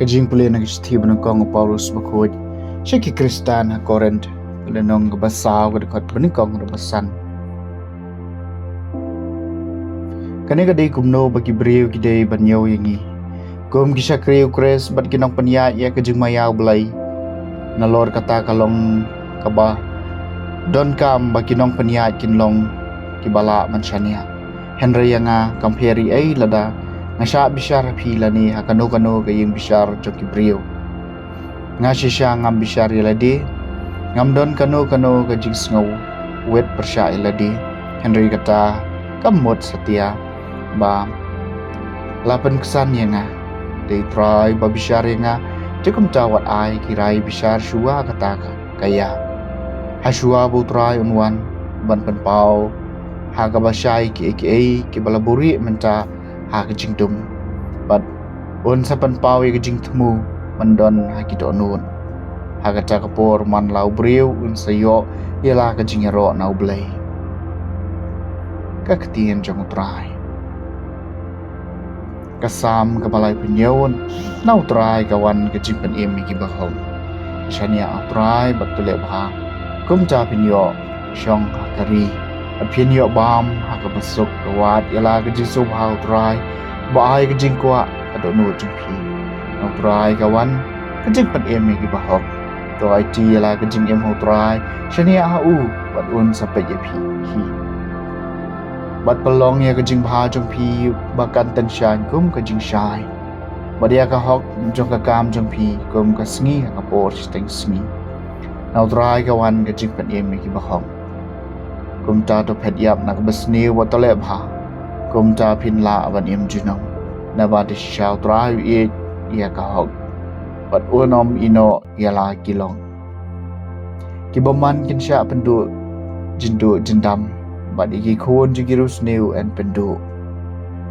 kajing puli na kisti banakong Paulus bakod siya ki Kristan ha Korint lenong basaw kadakot banikong basan kani kadai kumno bagi beriu kidai banyaw yangi kum kisha kriu kres bat kinong panya ya kajing mayaw belai nalor kata kalong kaba don kam bakinong panya kinlong kibala mansyania Henry yang kamperi ay lada ngasya bisyar pila ni hakano kayong bisyar jok kibriyo nga siya ngam bisyar iladi ngam don kano kajing sngaw wet persya iladi Henry kata kamot setia ba lapan kesan yang day try ba bisyar yang jekum tawat ay kirai bisyar syua kata kaya hasua bu try unwan ban penpau haga basyai ki balaburi menta ha kajing dum but un sapan pawi kajing temu mendon ha ki donun ha kata kapor man lau briu un sayo ialah kajing ro nau blai ka ketien jong utrai kasam kabalai penyeun nau utrai kawan kajing pen em ki bahong syania utrai batule bah kum cha pinyo syong hakari pian yo bam ha ka basuk lawat ialah kajing sub ha utrai baai kajing kwa adonu jumpi nang trai kawan kajing pen em ki bahok to IT ialah kajing em utrai syania ha u bat un sampai ye pi hi bat pelong ya kajing bha jumpi bakan tensyan kum kajing syai badia ka hok jong ka kam jumpi kum ka sngi ka por steng sngi nang trai kawan kajing pen em ki bahok kum ta to phet yap nak besni wa tole bha kum ta phin la ban em junong na ba de shao trai e ya ka hok bat unom ino yala kilong kibaman kin sha pendu jindu jindam bat iki khon jigirus neu en pendu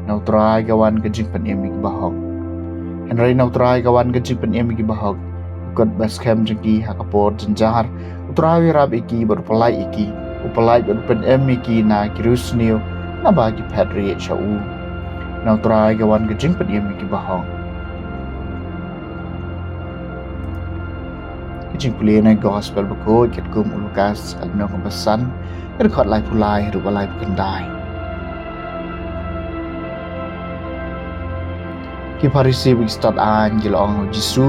nau trai kawan kajing pen em ki bahok henry nau trai kawan kajing pen em ki bahok kot bas kem jiki hakapor jenjar utrai rab iki berpelai iki upalai pen em ki na kirus neu na bagi padri shau nau trai kawan kajing pen em ki bahong kajing puli na gospel bako ket kum Lukas alno kebesan rekhot lai pulai ru balai kendai ki parisi big start an gilong Jesu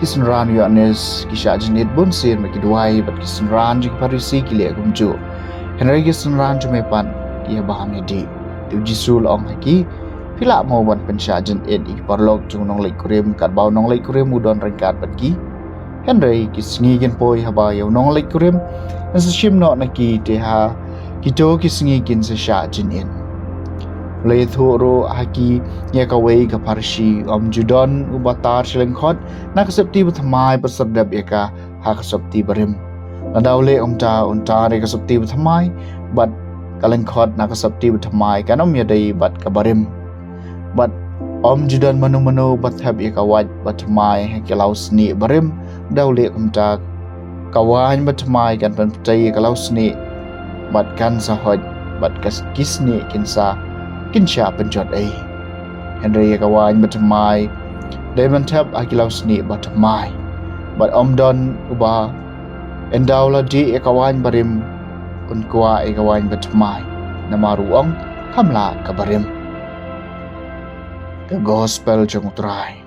kisenran Yohanes kisha jenit bonsir me kiduai bat kisenran ji parisi kile kumju Henry kisenran jumepan ia baham di tu Jesu long haki pila mau ban pensyajen ed ik parlok jung nong lai kurim kat bau nong lai kurim udon rengkat batki Henry kisngi gen poi haba yau nong lai kurim nasishim no naki teha kito kisngi kin se sya jinin le thoro haki ya kawei ka parsi om judon ubatar silengkhot na kasepti bathamai pasardap eka ha kasepti barim nadaule omta unta re kasepti bathamai bat kalengkhot na kasepti bathamai kanom yadai bat kabarim bat om judan manu bat hab eka wat bathamai hekilau sni barim daule omta kawan bathamai kan pentai kalau sni bat kan sahoj bat kisni kinsa kinsya penjot ai Henry kawan batmai Diamond tap akilau sni batmai bat omdon uba endaula di kawan barim unkwa kawan batmai nama ruang kamla kabarim ke gospel jong utrai